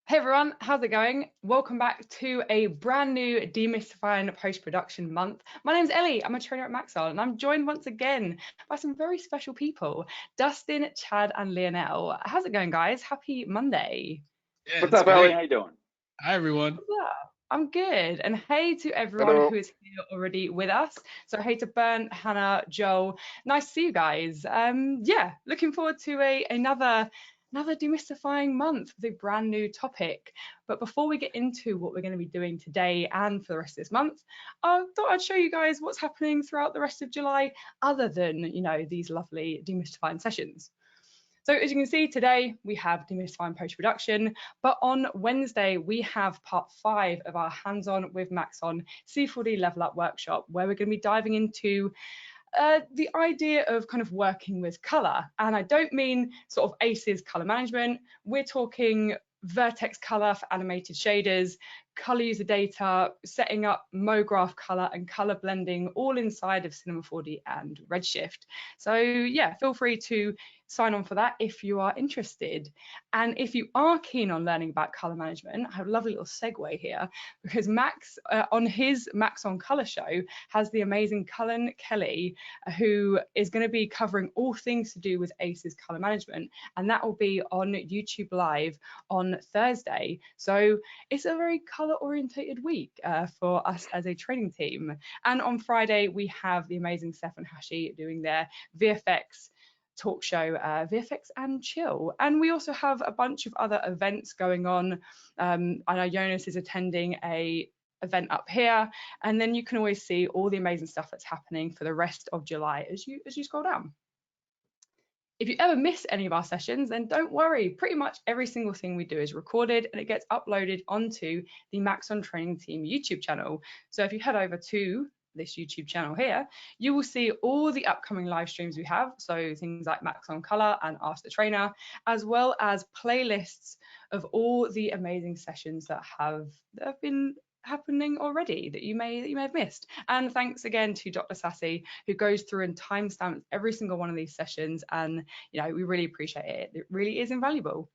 Hey everyone, how's it going? Welcome back to a brand new Demystifying post-production month. My name's Ellie, I'm a trainer at Maxon, and I'm joined once again by some very special people, Dustin, Chad, and Lionel. How's it going, guys? Happy Monday. Yeah, What's up, Ellie? How you doing? Hi, everyone. Yeah, I'm good. And hey to everyone Hello. who is here already with us. So hey to Bernd, Hannah, Joel. Nice to see you guys. Yeah, looking forward to another demystifying month with a brand new topic. But before we get into what we're going to be doing today and for the rest of this month, I thought I'd show you guys what's happening throughout the rest of July, other than, these lovely demystifying sessions. So as you can see, today we have demystifying post-production, but on Wednesday we have part 5 of our hands-on with Maxon C4D level up workshop, where we're going to be diving into the idea of kind of working with color. And I don't mean sort of ACES color management. We're talking vertex color for animated shaders, color user data, setting up MoGraph color and color blending all inside of Cinema 4D and Redshift. So yeah, feel free to sign on for that if you are interested. And if you are keen on learning about color management, I have a lovely little segue here, because Max on his Maxon color show has the amazing Cullen Kelly, who is going to be covering all things to do with ACES color management, and that will be on YouTube Live on Thursday. So it's a very color orientated week for us as a training team. And on Friday we have the amazing Steph and Hashi doing their VFX talk show, VFX and Chill. And we also have a bunch of other events going on. I know Jonas is attending a event up here, and then you can always see all the amazing stuff that's happening for the rest of July as you scroll down. If you ever miss any of our sessions, then don't worry. Pretty much every single thing we do is recorded and it gets uploaded onto the Maxon Training Team YouTube channel. So if you head over to this YouTube channel here, you will see all the upcoming live streams we have. So things like Maxon Color and Ask the Trainer, as well as playlists of all the amazing sessions that have been happening already that you may have missed. And thanks again to Dr. Sassy, who goes through and timestamps every single one of these sessions, and we really appreciate it. It really is invaluable.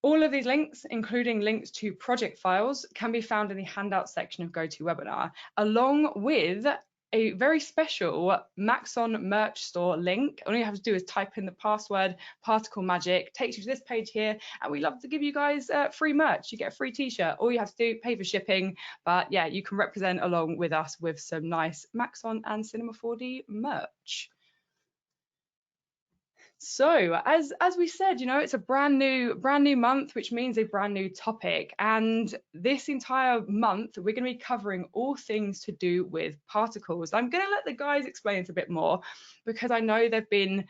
All of these links, including links to project files, can be found in the handout section of GoToWebinar, along with a very special Maxon merch store link. All you have to do is type in the password Particle Magic, takes you to this page here, and we love to give you guys free merch. You get a free t-shirt. All you have to do, pay for shipping, but yeah, you can represent along with us with some nice Maxon and Cinema 4D merch. So as we said, it's a brand new month, which means a brand new topic. And this entire month, we're going to be covering all things to do with particles. I'm going to let the guys explain it a bit more, because I know they've been,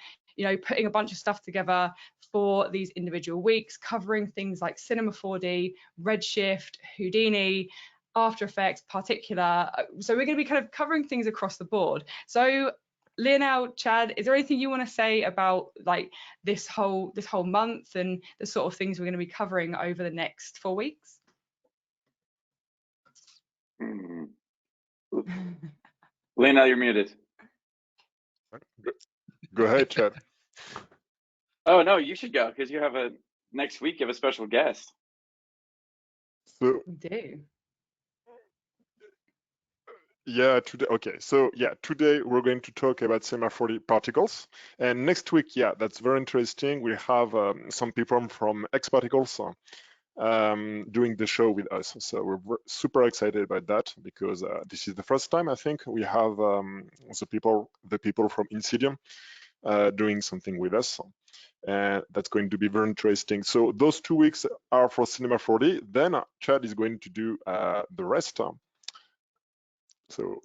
putting a bunch of stuff together for these individual weeks, covering things like Cinema 4D, Redshift, Houdini, After Effects, Particular. So we're going to be kind of covering things across the board. So Lionel, Chad, is there anything you want to say about like this whole month and the sort of things we're going to be covering over the next 4 weeks? Lionel, you're muted. Go ahead, Chad. Oh no, you should go, because you have next week you have a special guest. So We do. yeah, today. Okay, so yeah, today we're going to talk about Cinema 4D particles, and next week, yeah, that's very interesting. We have some people from X Particles doing the show with us, so we're super excited about that, because this is the first time I think we have the people from Insidium doing something with us. And that's going to be very interesting. So those 2 weeks are for Cinema 4D. Then Chad is going to do the rest. So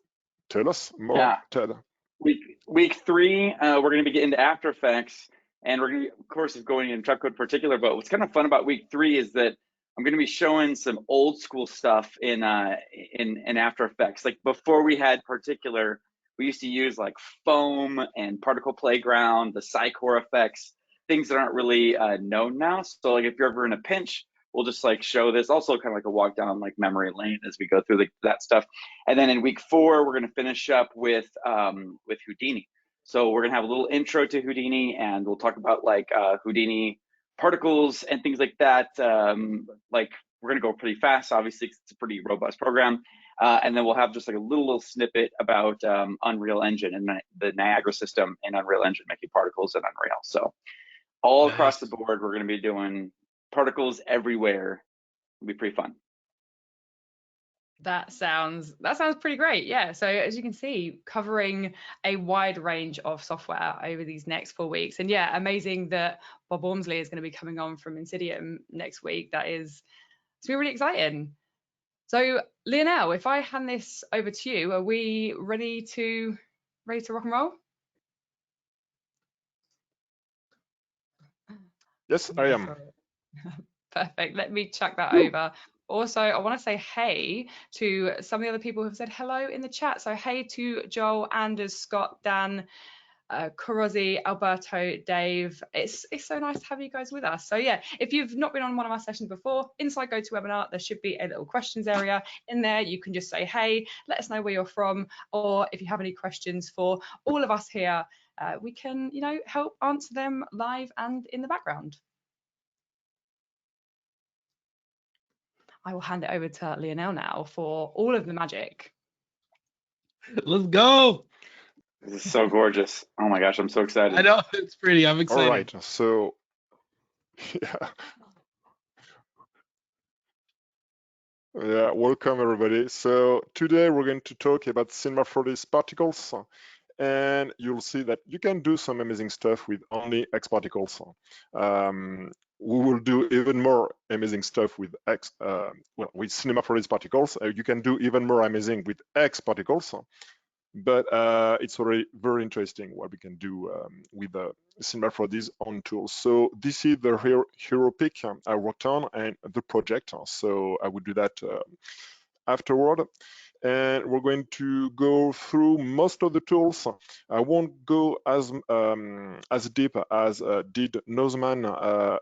tell us more, Yeah. Chad. Week 3, we're going to be getting into After Effects, and we're going to, of course, is going in Truck Code Particular. But what's kind of fun about week 3 is that I'm going to be showing some old school stuff in After Effects. Like before we had Particular, we used to use like foam and particle playground, the Psycore effects, things that aren't really known now. So like if you're ever in a pinch, we'll just like show this. Also kind of like a walk down like memory lane as we go through that stuff. And then in week 4, we're going to finish up with Houdini. So we're going to have a little intro to Houdini, and we'll talk about like Houdini particles and things like that. Like we're gonna go pretty fast, obviously, 'cause it's a pretty robust program. And then we'll have just like a little snippet about Unreal Engine and the Niagara system in Unreal Engine, making particles in Unreal. So all across the board, we're gonna be doing particles everywhere. It'll be pretty fun. That sounds pretty great. Yeah. So as you can see, covering a wide range of software over these next 4 weeks. And yeah, amazing that Bob Ormsley is going to be coming on from Insidium next week. It's gonna be really exciting. So Lionel, if I hand this over to you, are we ready to rock and roll? Yes, I am. Perfect. Let me chuck that over. Also, I want to say hey to some of the other people who have said hello in the chat. So hey to Joel, Anders, Scott, Dan, Karozi, Alberto, Dave. It's so nice to have you guys with us. So yeah, if you've not been on one of our sessions before, inside GoToWebinar, there should be a little questions area in there. You can just say hey, let us know where you're from, or if you have any questions for all of us here, we can help answer them live and in the background. I will hand it over to Lionel now for all of the magic. Let's go. This is so gorgeous. Oh my gosh, I'm so excited. I know, it's pretty. I'm excited. All right, so yeah. Yeah, welcome everybody. So today we're going to talk about Cinema 4D's particles, and you'll see that you can do some amazing stuff with only X particles. We will do even more amazing stuff with with Cinema 4D's particles. You can do even more amazing with X particles, but it's already very interesting what we can do with Cinema 4D's own tools. So this is the hero pick I worked on and the project. So I would do that afterward. And we're going to go through most of the tools. I won't go as deep as did Nozman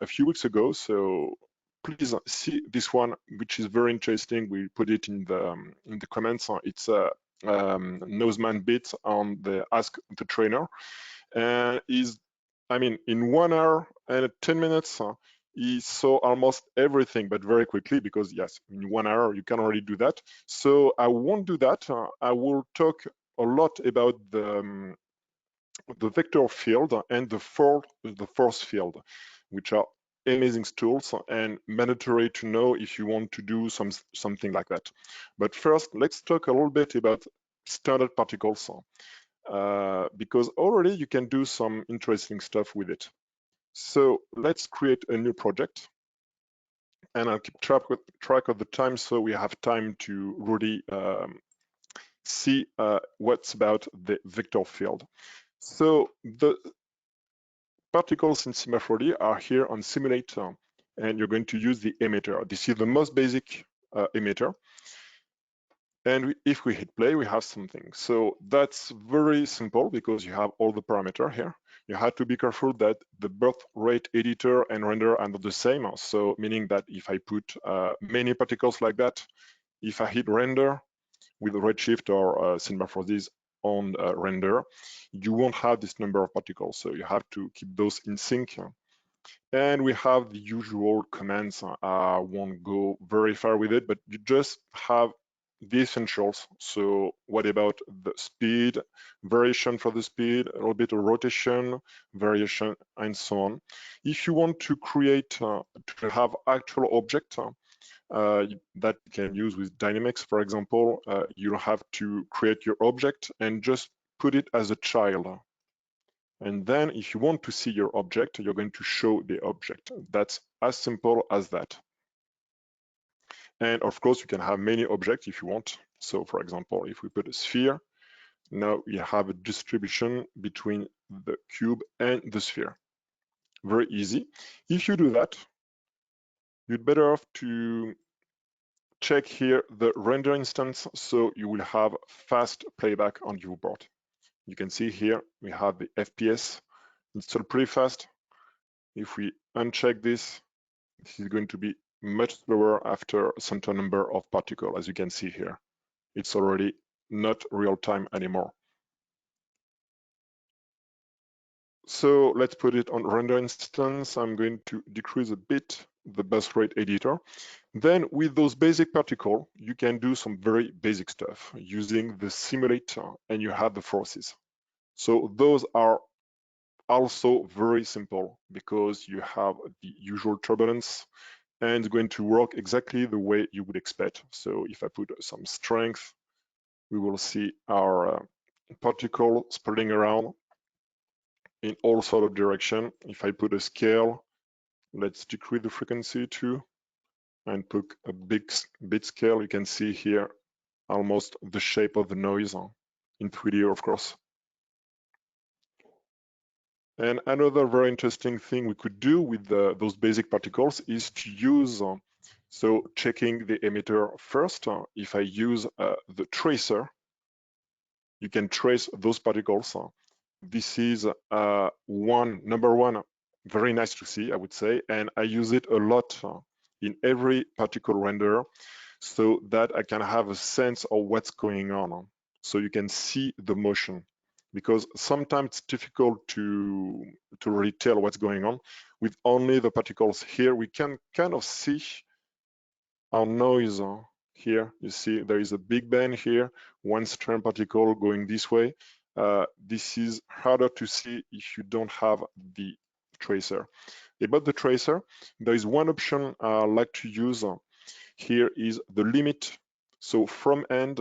a few weeks ago. So please see this one, which is very interesting. We put it in the comments. It's a Nozman bit on the Ask the Trainer, and in 1 hour and 10 minutes. He saw almost everything, but very quickly, because yes, in 1 hour you can already do that. So I won't do that. I will talk a lot about the vector field and the force field, which are amazing tools and mandatory to know if you want to do something like that. But first, let's talk a little bit about standard particles, because already you can do some interesting stuff with it. So let's create a new project, and I'll keep track of the time so we have time to really see what's about the vector field. So the particles in Cinema 4D are here on Simulator, and you're going to use the emitter. This is the most basic emitter. And if we hit play, we have something. So that's very simple because you have all the parameters here. You have to be careful that the birth rate editor and render are not the same. So meaning that if I put many particles like that, if I hit render with Redshift or Cinema 4D's on render, you won't have this number of particles. So you have to keep those in sync. And we have the usual commands. I won't go very far with it, but you just have the essentials. So what about the speed, variation for the speed, a little bit of rotation, variation, and so on. If you want to create, to have actual object that you can use with Dynamics, for example, you have to create your object and just put it as a child. And then if you want to see your object, you're going to show the object. That's as simple as that. And of course, you can have many objects if you want. So for example, if we put a sphere, now you have a distribution between the cube and the sphere. Very easy. If you do that, you'd better off to check here the render instance, so you will have fast playback on viewport. You can see here, we have the FPS installed pretty fast. If we uncheck this, this is going to be much slower after a certain number of particles, as you can see here. It's already not real time anymore. So let's put it on render instance. I'm going to decrease a bit the bus rate editor. Then with those basic particles, you can do some very basic stuff using the simulator, and you have the forces. So those are also very simple because you have the usual turbulence and it's going to work exactly the way you would expect. So if I put some strength, we will see our particle spreading around in all sort of direction. If I put a scale, let's decrease the frequency too and put a bit scale. You can see here almost the shape of the noise in 3D, of course. And another very interesting thing we could do with those basic particles is to use, so checking the emitter first. If I use the tracer, you can trace those particles. This is number one, very nice to see, I would say, and I use it a lot in every particle render so that I can have a sense of what's going on. So you can see the motion, because sometimes it's difficult to really tell what's going on. With only the particles here, we can kind of see our noise. Here, you see there is a big band here, one strand particle going this way. This is harder to see if you don't have the tracer. About the tracer, there is one option I like to use. Here is the limit. So from end,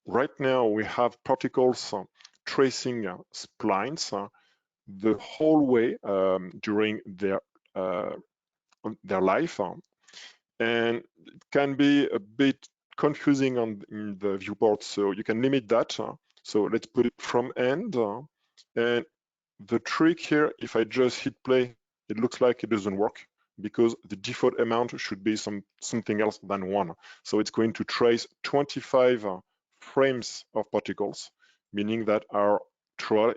right now we have particles tracing splines the whole way during their life, and it can be a bit confusing in the viewport. So you can limit that. So let's put it from end, and the trick here, if I just hit play, it looks like it doesn't work because the default amount should be something else than 1. So it's going to trace 25 frames of particles, meaning that our trail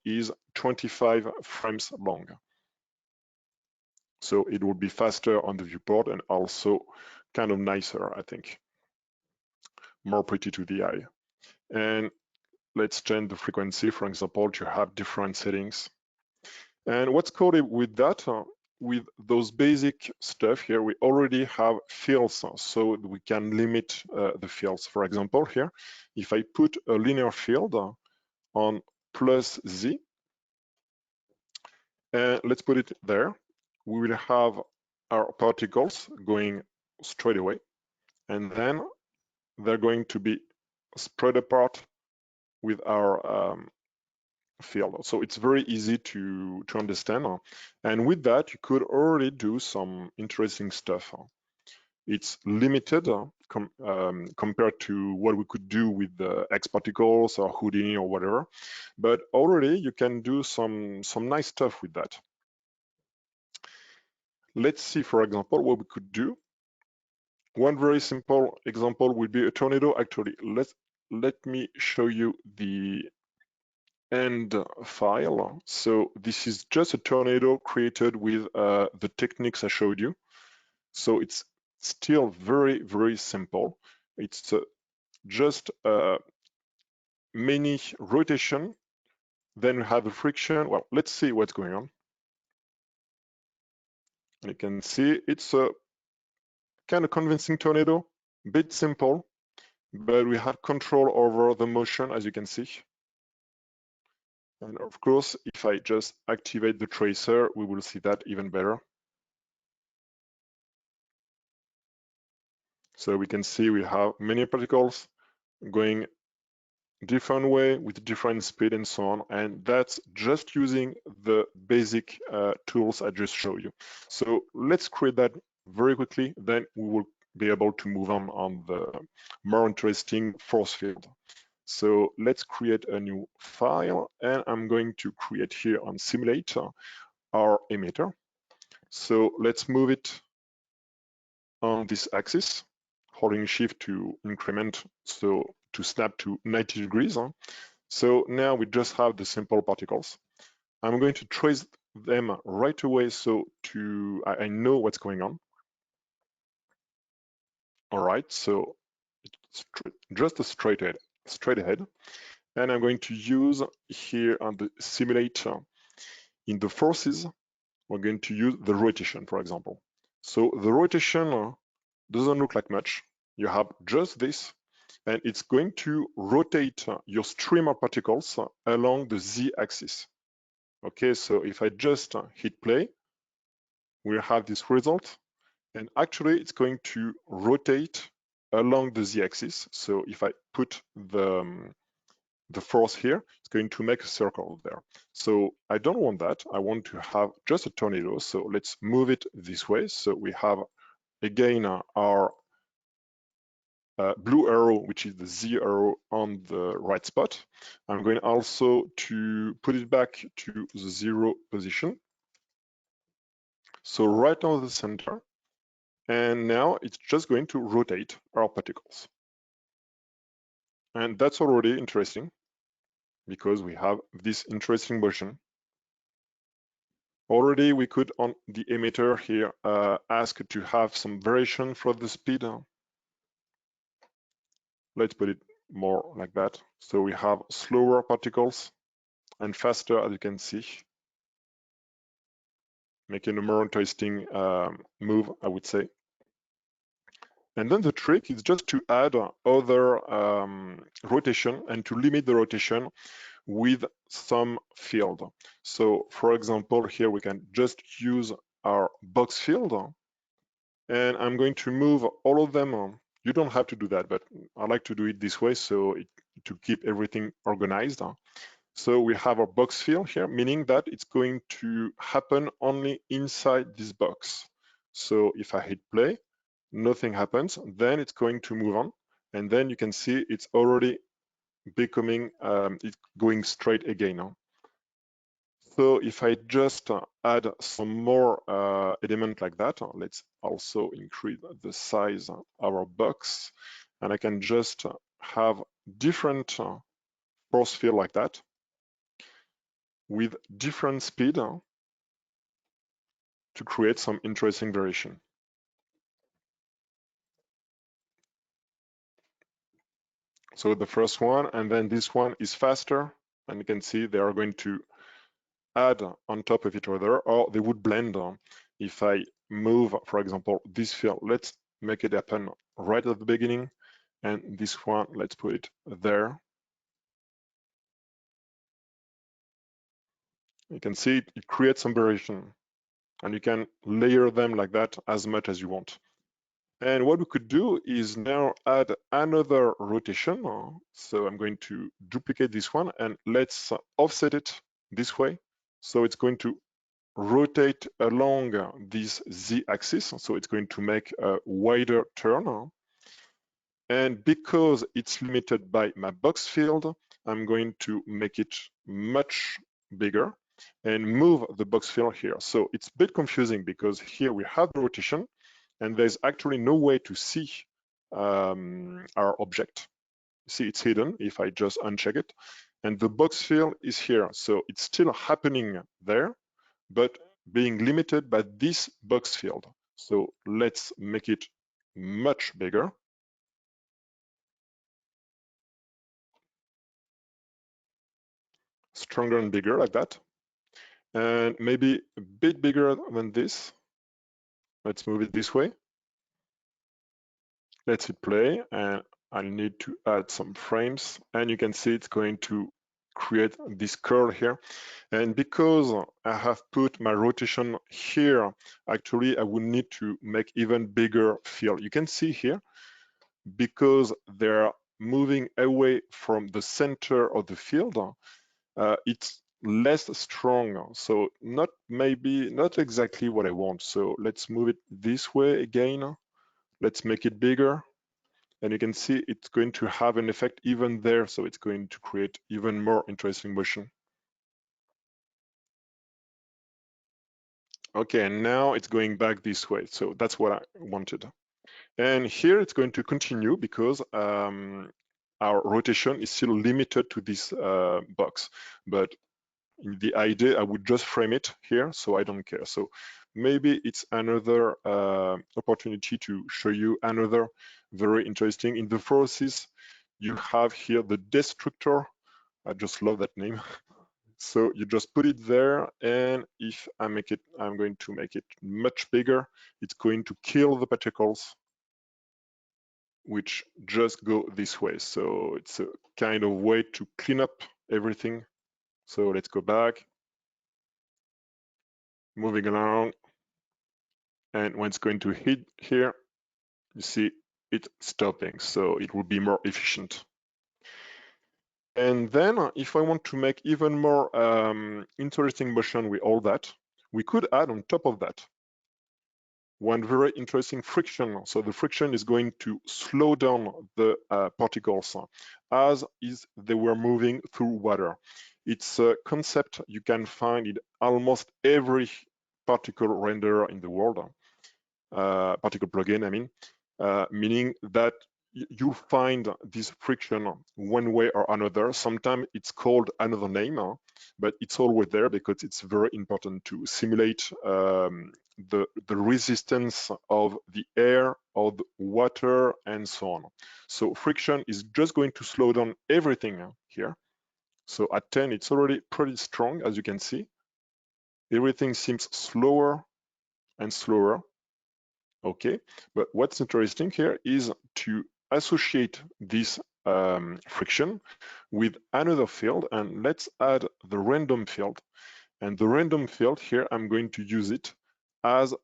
is 25 frames long. So it will be faster on the viewport and also kind of nicer, I think. More pretty to the eye. And let's change the frequency, for example, to have different settings. And what's cool with that, with those basic stuff here, we already have fields, so we can limit the fields. For example, here, if I put a linear field on +Z, and let's put it there, we will have our particles going straight away, and then they're going to be spread apart with our field. So it's very easy to understand. And with that, you could already do some interesting stuff. It's limited compared to what we could do with the X particles or Houdini or whatever. But already you can do some nice stuff with that. Let's see, for example, what we could do. One very simple example would be a tornado. Actually, let me show you the end file. So this is just a tornado created with the techniques I showed you. So it's still very, very simple. It's just many rotation. Then we have a friction. Well, let's see what's going on. You can see it's a kind of convincing tornado, a bit simple, but we have control over the motion, as you can see. And of course, if I just activate the tracer, we will see that even better. So we can see we have many particles going different way with different speed and so on. And that's just using the basic tools I just showed you. So let's create that very quickly. Then we will be able to move on the more interesting force field. So let's create a new file, and I'm going to create here on simulator our emitter. So let's move it on this axis, holding shift to increment, so to snap to 90 degrees. So now we just have the simple particles. I'm going to trace them right away so I know what's going on. All right, so it's just a straight ahead. And I'm going to use here on the simulator, in the forces, we're going to use the rotation, for example. So the rotation doesn't look like much. You have just this, and it's going to rotate your stream of particles along the z-axis. Okay, so if I just hit play, we'll have this result, and actually it's going to rotate along the z-axis. So if I put the force here, it's going to make a circle there. So I don't want that. I want to have just a tornado. So let's move it this way. So we have again our blue arrow, which is the Z arrow on the right spot. I'm going also to put it back to the 0 position. So right on the center. And now it's just going to rotate our particles. And that's already interesting because we have this interesting motion. Already we could on the emitter here ask to have some variation for the speed. Let's put it more like that. So we have slower particles and faster, as you can see, making a more interesting move, I would say. And then the trick is just to add other rotation and to limit the rotation with some field. So for example, here we can just use our box field, and I'm going to move all of them. You don't have to do that, but I like to do it this way so to keep everything organized. So we have our box field here, meaning that it's going to happen only inside this box. So if I hit play, nothing happens, then it's going to move on. And then you can see it's already becoming, it's going straight again. So if I just add some more element like that, let's also increase the size of our box, and I can just have different force field like that with different speed to create some interesting variation. So the first one, and then this one is faster, and you can see they are going to add on top of each other, or they would blend. If I move, for example, this field, let's make it happen right at the beginning, and this one, let's put it there. You can see it creates some variation, and you can layer them like that as much as you want. And what we could do is now add another rotation. So I'm going to duplicate this one, and let's offset it this way. So it's going to rotate along this z-axis, so it's going to make a wider turn. And because it's limited by my box field, I'm going to make it much bigger and move the box field here. So it's a bit confusing because here we have the rotation and there's actually no way to see our object. See, it's hidden if I just uncheck it. And the box field is here, so it's still happening there, but being limited by this box field. So let's make it much bigger. Stronger and bigger like that. And maybe a bit bigger than this. Let's move it this way. Let's hit play, and I need to add some frames, and you can see it's going to create this curl here. And because I have put my rotation here, actually I would need to make even bigger field. You can see here, because they're moving away from the center of the field, it's less strong. So not exactly what I want. So let's move it this way again. Let's make it bigger. And you can see it's going to have an effect even there. So it's going to create even more interesting motion. Okay, and now it's going back this way. So that's what I wanted. And here it's going to continue because our rotation is still limited to this box. But in the idea, I would just frame it here, so I don't care. So maybe it's another opportunity to show you another very interesting. In the forces, you have here the Destructor I just love that name. So you just put it there, and if I make it, I'm going to make it much bigger. It's going to kill the particles which just go this way. So it's a kind of way to clean up everything. So let's go back, moving along. And when it's going to hit here, you see it stopping. So it will be more efficient. And then if I want to make even more interesting motion with all that, we could add on top of that one very interesting friction. So the friction is going to slow down the particles as is they were moving through water. It's a concept you can find in almost every particle renderer in the world, particle plugin, I mean, meaning that you find this friction one way or another. Sometimes it's called another name, but it's always there because it's very important to simulate the resistance of the air, of the water, and so on. So friction is just going to slow down everything here. So at 10, it's already pretty strong, as you can see. Everything seems slower and slower. Okay, but what's interesting here is to associate this friction with another field, and let's add the random field. And the random field here, I'm going to use it as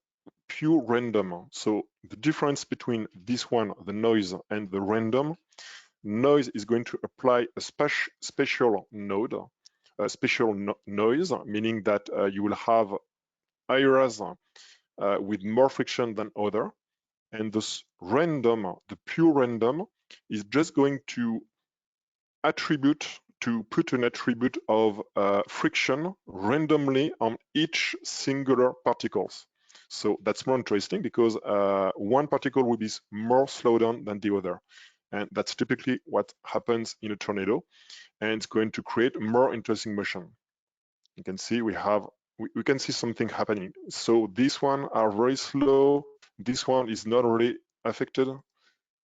pure random. So the difference between this one, the noise, and the random, noise is going to apply a special node, a special noise, meaning that you will have areas with more friction than other. And this random, the pure random, is just going to put an attribute of friction randomly on each singular particles. So that's more interesting because one particle will be more slowed down than the other. And that's typically what happens in a tornado. And it's going to create more interesting motion. You can see we can see something happening. So this one are very slow. This one is not really affected.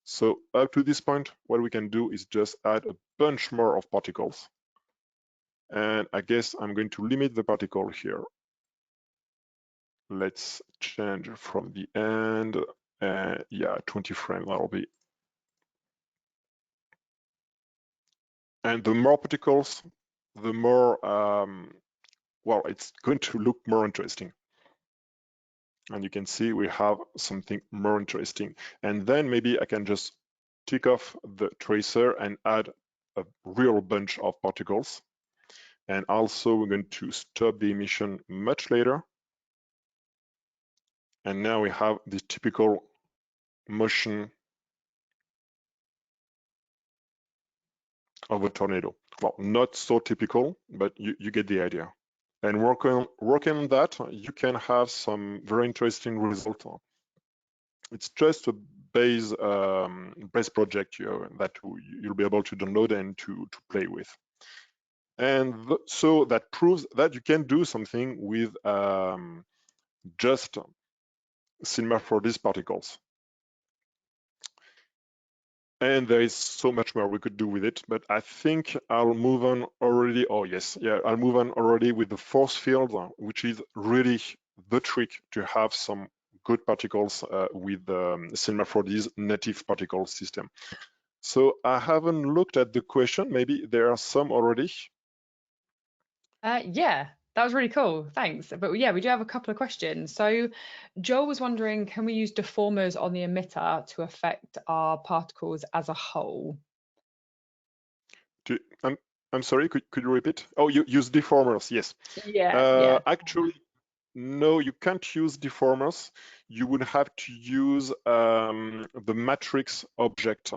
So up to this point, what we can do is just add a bunch more of particles. And I guess I'm going to limit the particle here. Let's change from the end. Yeah, 20 frames, that'll be. And the more particles, the more, well, it's going to look more interesting. And you can see we have something more interesting. And then maybe I can just tick off the tracer and add a real bunch of particles. And also we're going to stop the emission much later. And now we have the typical motion of a tornado. Well, not so typical, but you get the idea. And working on that, you can have some very interesting results. It's just a base project that you'll be able to download and to play with. And so that proves that you can do something with just cinema for these particles. And there is so much more we could do with it, but I think I'll move on already. Oh yes, yeah, I'll move on already with the force field, which is really the trick to have some good particles with Cinema 4D's native particle system. So I haven't looked at the question. Maybe there are some already. Yeah, that was really cool. Thanks. But yeah, we do have a couple of questions. So Joel was wondering, can we use deformers on the emitter to affect our particles as a whole? I'm sorry, could you repeat? Oh, you use deformers, yes. Yeah. Actually, no, you can't use deformers. You would have to use the matrix object.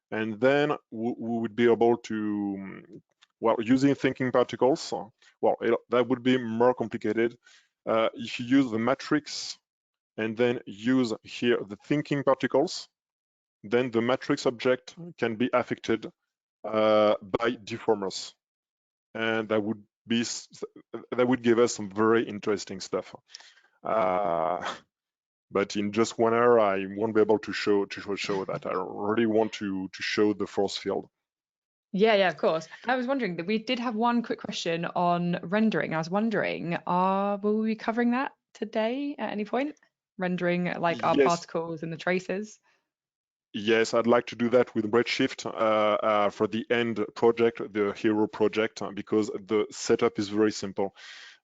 And then we would be able to, well, using thinking particles, well, that would be more complicated. If you use the matrix and then use here the thinking particles, then the matrix object can be affected by deformers. And that would give us some very interesting stuff. But in just 1 hour, I won't be able to show that. I really want to show the force field. Yeah, of course. I was wondering that we did have one quick question on rendering. I was wondering, will we be covering that today at any point? Rendering like our Yes, particles and the traces? yes, I'd like to do that with Redshift for the end project, the hero project, because the setup is very simple.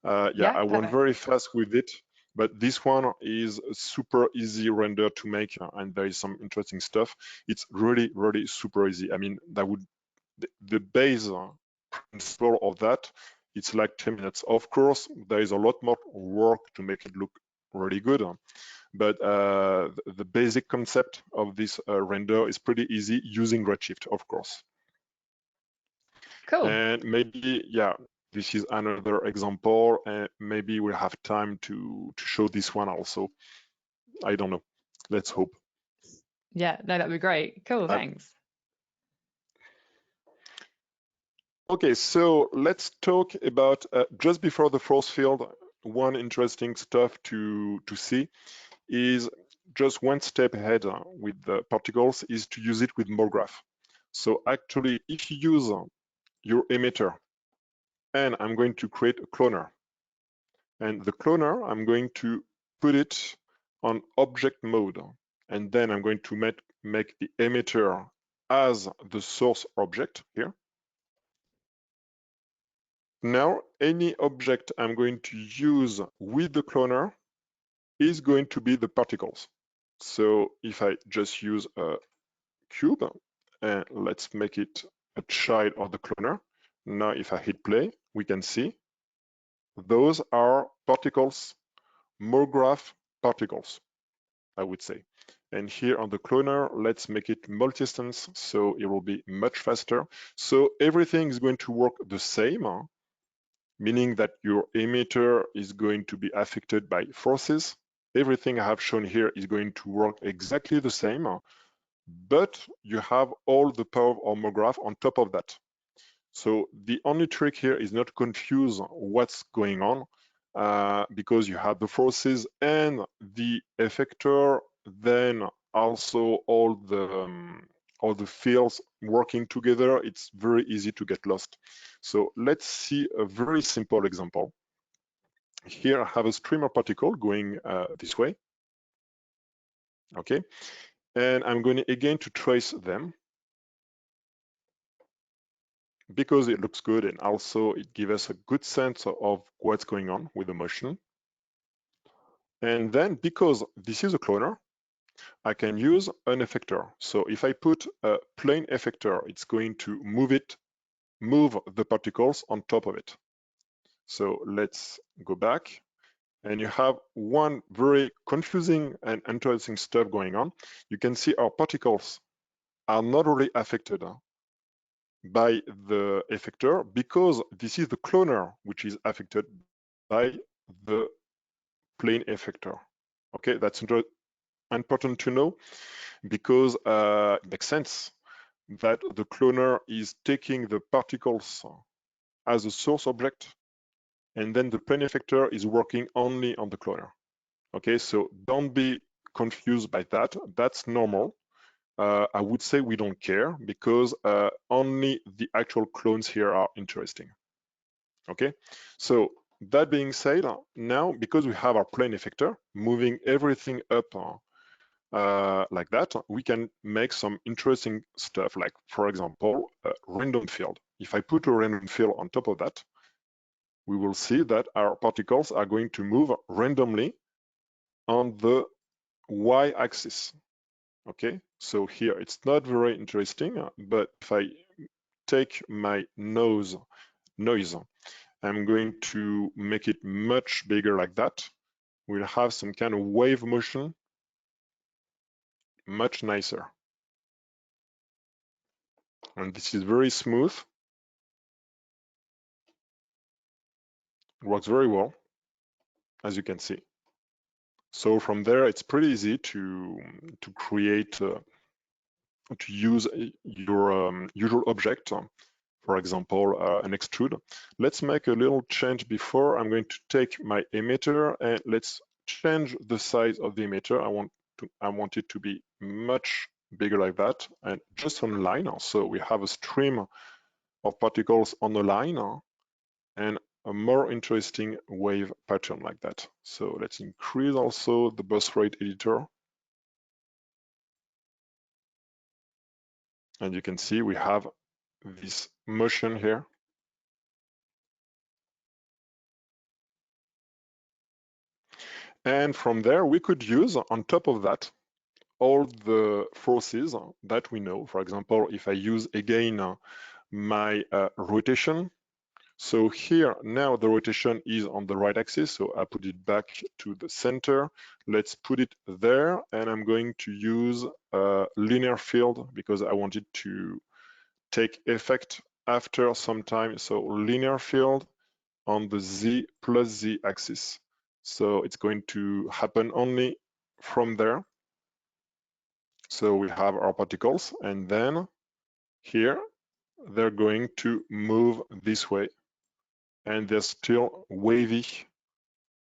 Yeah, Yeah, I went perfect. very fast with it, but this one is a super easy render to make, and there is some interesting stuff. It's really, really super easy. I mean, that would the base principle of that, it's like 10 minutes. Of course, there is a lot more work to make it look really good, but the basic concept of this render is pretty easy using Redshift, of course. Cool. And maybe, yeah, this is another example, and maybe we'll have time to show this one also. I don't know. Let's hope. Yeah, no, that'd be great. Cool, thanks. Okay, so let's talk about just before the force field. One interesting stuff to see is just one step ahead with the particles is to use it with MoGraph. So actually, if you use your emitter, and I'm going to create a cloner, and the cloner, I'm going to put it on object mode, and then I'm going to make the emitter as the source object here. Now, any object I'm going to use with the cloner is going to be the particles. So if I just use a cube, and let's make it a child of the cloner. Now, if I hit play, we can see those are particles, MoGraph particles, I would say. And here on the cloner, let's make it multi-instance, so it will be much faster. So everything is going to work the same, meaning that your emitter is going to be affected by forces. Everything I have shown here is going to work exactly the same, but you have all the power of MoGraph on top of that. So the only trick here is not confuse what's going on, because you have the forces and the effector, then also all the fields working together. It's very easy to get lost. So let's see a very simple example. Here I have a streamer particle going this way. Okay, and I'm going again to trace them because it looks good, and also it gives us a good sense of what's going on with the motion. And then because this is a cloner, I can use an effector. So if I put a plane effector, it's going to move the particles on top of it. So let's go back, and you have one very confusing and interesting stuff going on. You can see our particles are not really affected by the effector because this is the cloner which is affected by the plane effector. Okay, that's important to know because it makes sense that the cloner is taking the particles as a source object, and then the plane effector is working only on the cloner. Okay, so don't be confused by that. That's normal. I would say we don't care because only the actual clones here are interesting. Okay, so that being said, now because we have our plane effector moving everything up like that, we can make some interesting stuff, like for example, a random field. If I put a random field on top of that, we will see that our particles are going to move randomly on the y-axis. Okay, so here it's not very interesting, but if I take my noise, I'm going to make it much bigger like that. We'll have some kind of wave motion, much nicer. And this is very smooth. It works very well, as you can see. So from there, it's pretty easy to create, to use your usual object. For example, an extrude. Let's make a little change before. I'm going to take my emitter and let's change the size of the emitter. I want it to be much bigger like that, and just on line. So we have a stream of particles on a line and a more interesting wave pattern like that. So let's increase also the burst rate editor. And you can see we have this motion here. And from there, we could use on top of that all the forces that we know. For example, if I use again my rotation. So here now the rotation is on the right axis. So I put it back to the center. Let's put it there. And I'm going to use a linear field because I want it to take effect after some time. So linear field on the Z plus Z axis. So it's going to happen only from there. So we have our particles, and then here they're going to move this way, and they're still wavy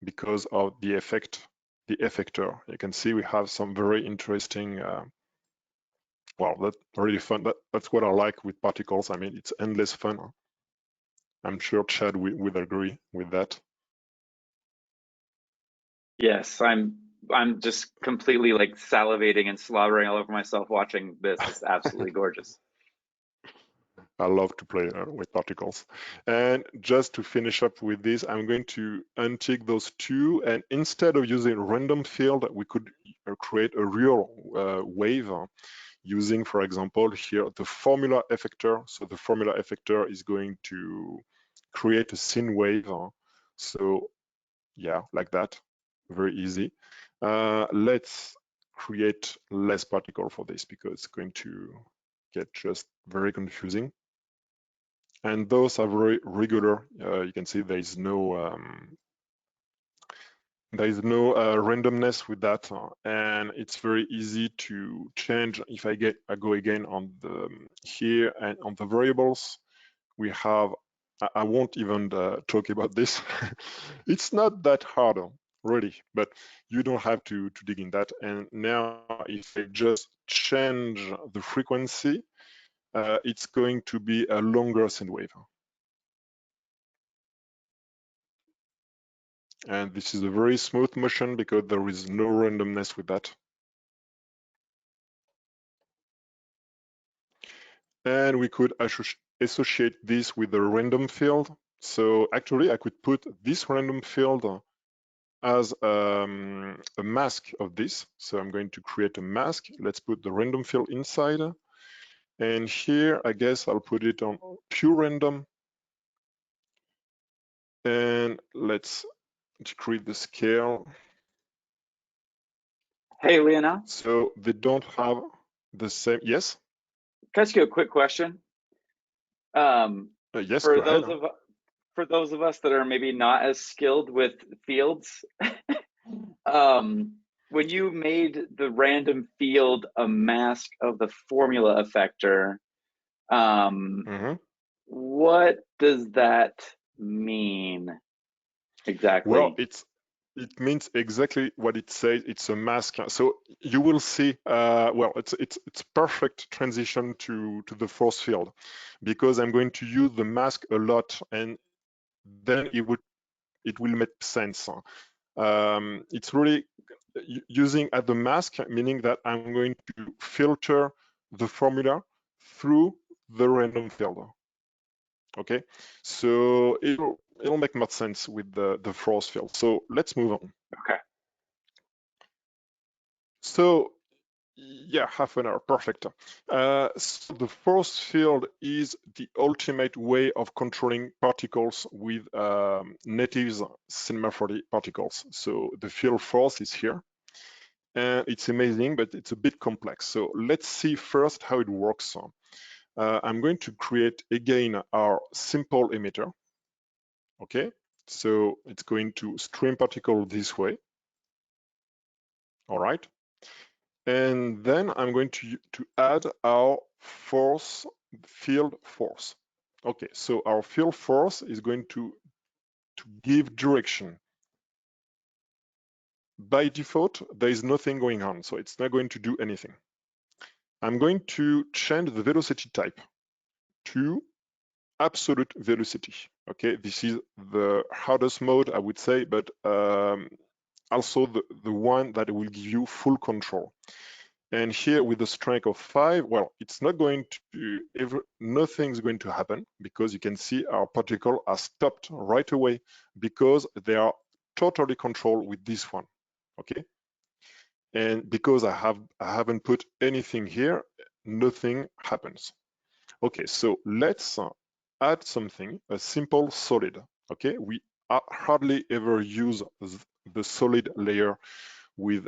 because of the effect, the effector. You can see we have some very interesting, well, that's really fun. That's what I like with particles. I mean, it's endless fun. I'm sure Chad will agree with that. Yes, I'm just completely like salivating and slobbering all over myself watching this. It's absolutely gorgeous. I love to play with particles. And just to finish up with this, I'm going to untick those two. And instead of using random field, we could create a real wave using, for example, here the formula effector. So the formula effector is going to create a sine wave. So yeah, like that, very easy. Let's create less particle for this because it's going to get just very confusing. And those are very regular. You can see there is no randomness with that, and it's very easy to change. If I go again on the here and on the variables, we have. I won't even talk about this. It's not that hard, really, but you don't have to dig in that. And now, if I just change the frequency, it's going to be a longer sine wave. And this is a very smooth motion because there is no randomness with that. And we could associate this with a random field. So actually, I could put this random field as a mask of this. So I'm going to create a mask. Let's put the random field inside. And here, I guess I'll put it on pure random. And let's decrease the scale. Hey, Lionel. So they don't have the same, yes? Can I ask you a quick question? Yes, For go ahead. For those of us that are maybe not as skilled with fields, when you made the random field a mask of the formula effector, what does that mean exactly? Well, it means exactly what it says. It's a mask. So you will see. Well, it's perfect transition to the force field because I'm going to use the mask a lot, and then it will make sense. It's really using at the mask, meaning that I'm going to filter the formula through the random field. Okay, so it'll make more sense with the force field. So let's move on. Okay. So yeah, half an hour, perfect. So the force field is the ultimate way of controlling particles with native cinema 40 particles. So the field force is here. And it's amazing, but it's a bit complex. So let's see first how it works. I'm going to create again our simple emitter. Okay, so it's going to stream particle this way. All right. And then I'm going to add our force field force. Okay, so our field force is going to give direction. By default, there is nothing going on, so it's not going to do anything. I'm going to change the velocity type to absolute velocity. Okay, this is the hardest mode, I would say, but also the one that will give you full control. And here with the strength of 5, well, it's not going to, nothing's going to happen, because you can see our particle are stopped right away because they are totally controlled with this one. Okay. And because I haven't put anything here, nothing happens. Okay, so let's add something, a simple solid. Okay, we hardly ever use the solid layer with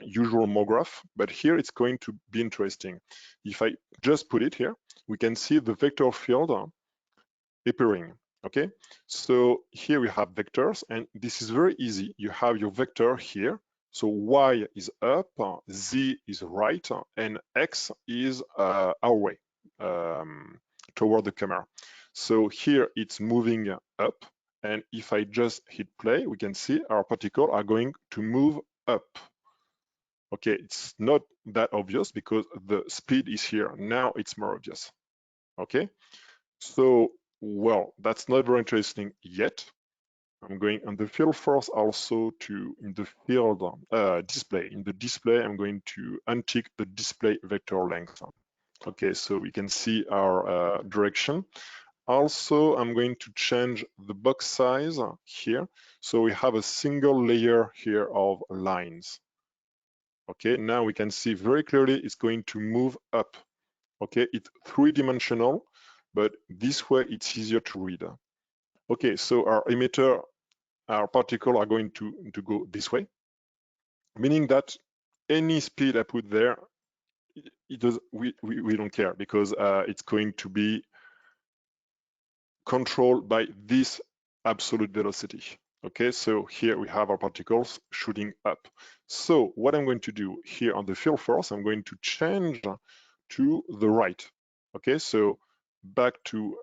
usual MoGraph, but here it's going to be interesting. If I just put it here, we can see the vector field appearing. Okay, so here we have vectors, and this is very easy. You have your vector here. So Y is up, Z is right, and X is our way toward the camera. So here it's moving up, and if I just hit play, we can see our particles are going to move up. Okay, it's not that obvious because the speed is here. Now it's more obvious. Okay, so, well, that's not very interesting yet. I'm going on the field force also to, in the field display. In the display, I'm going to untick the display vector length. Okay, so we can see our direction. Also, I'm going to change the box size here. So we have a single layer here of lines. Okay, now we can see very clearly it's going to move up. Okay, it's three-dimensional, but this way it's easier to read. Okay, so our emitter, our particle are going to go this way, meaning that any speed I put there, we don't care, because it's going to be controlled by this absolute velocity. Okay, so here we have our particles shooting up. So what I'm going to do here on the field force, I'm going to change to the right. Okay, so back to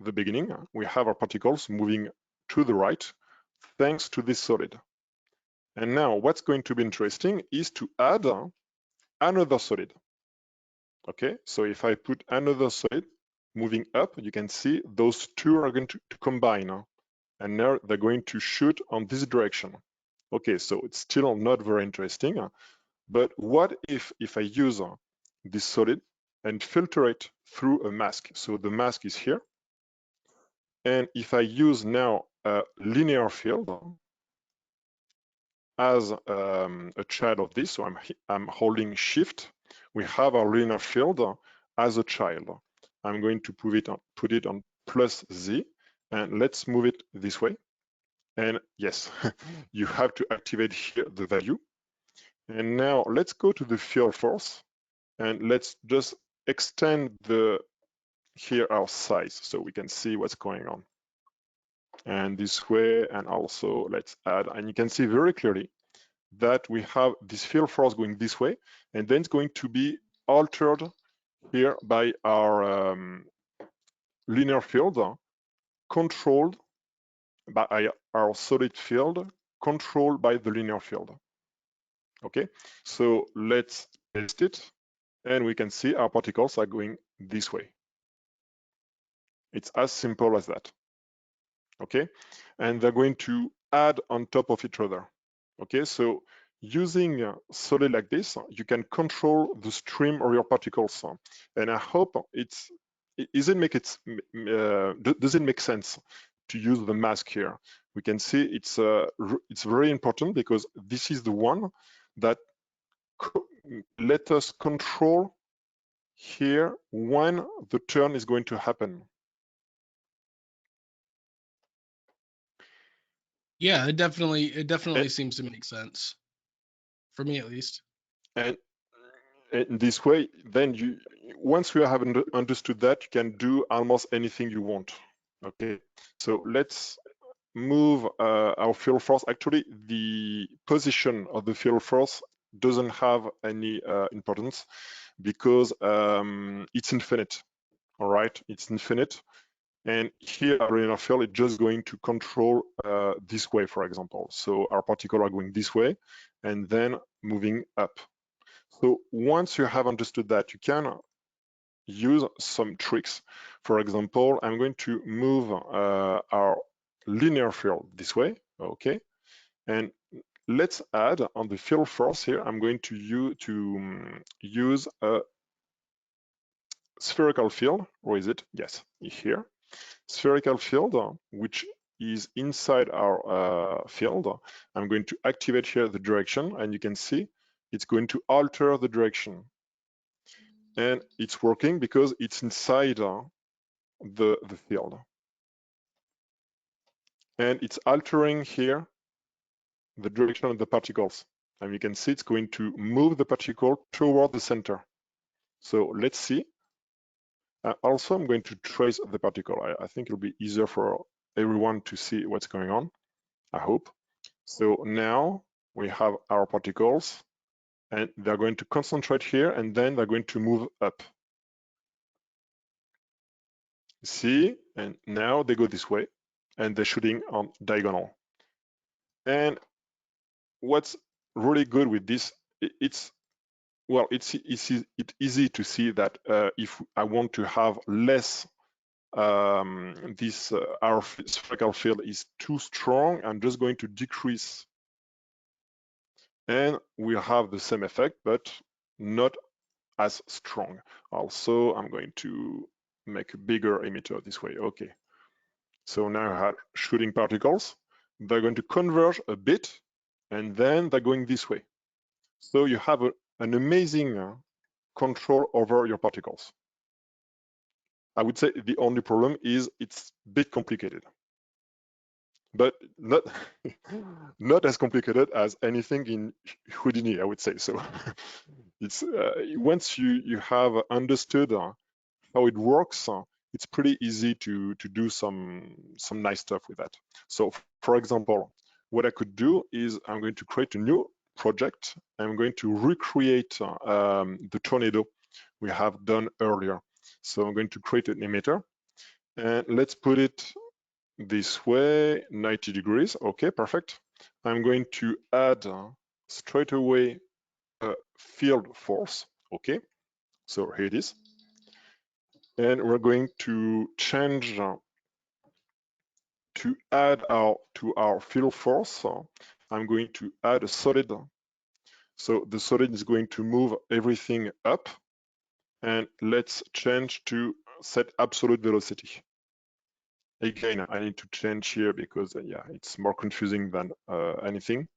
the beginning, we have our particles moving to the right thanks to this solid. And now what's going to be interesting is to add another solid. Okay, so if I put another solid moving up, you can see those two are going to combine, and now they're going to shoot on this direction. Okay, so it's still not very interesting, but what if I use this solid and filter it through a mask? So the mask is here, and if I use now a linear field as a child of this, so I'm holding Shift, we have our linear field as a child. I'm going to put it on plus Z, and let's move it this way. And yes, you have to activate here the value. And now let's go to the field force, and let's just extend here our size so we can see what's going on. And this way, and also let's add, and you can see very clearly that we have this field force going this way, and then it's going to be altered here by our linear field controlled by our solid field controlled by the linear field. Okay, so let's test it, and we can see our particles are going this way. It's as simple as that. Okay, and they're going to add on top of each other. Okay, so using solid like this, you can control the stream of your particles, and I hope does it make sense to use the mask here? We can see it's very important because this is the one that let us control here when the turn is going to happen. Yeah, it definitely seems to make sense, for me at least. And in this way, then once you have understood that, you can do almost anything you want. Okay, so let's move our field force. Actually, the position of the field force doesn't have any importance because it's infinite. All right, it's infinite. And here our linear field is just going to control this way, for example. So our particles are going this way and then moving up. So once you have understood that, you can use some tricks. For example, I'm going to move our linear field this way, okay? And let's add on the field force here, I'm going to use a spherical field. Where is it? Yes, here. Spherical field, which is inside our field. I'm going to activate here the direction, and you can see it's going to alter the direction. And it's working because it's inside the field. And it's altering here the direction of the particles. And you can see it's going to move the particle toward the center. So let's see. Also, I'm going to trace the particle. I think it'll be easier for everyone to see what's going on, I hope. So now we have our particles, and they're going to concentrate here, and then they're going to move up. See, and now they go this way, and they're shooting on diagonal. And what's really good with this, it's easy to see that if I want to have less, our spherical field is too strong, I'm just going to decrease, and we'll have the same effect, but not as strong. Also, I'm going to make a bigger emitter this way. Okay. So now I have shooting particles. They're going to converge a bit, and then they're going this way. So you have an amazing control over your particles. I would say the only problem is it's a bit complicated, but not not as complicated as anything in Houdini, I would say. So it's once you have understood how it works, it's pretty easy to do some nice stuff with that. So for example, what I could do is I'm going to create a new project. I'm going to recreate the tornado we have done earlier. So I'm going to create an emitter, and let's put it this way, 90 degrees. Okay, perfect. I'm going to add straight away a field force. Okay, so here it is. And we're going to change to add to our field force. I'm going to add a solid. So the solid is going to move everything up, and let's change to set absolute velocity. Again, I need to change here because yeah, it's more confusing than anything.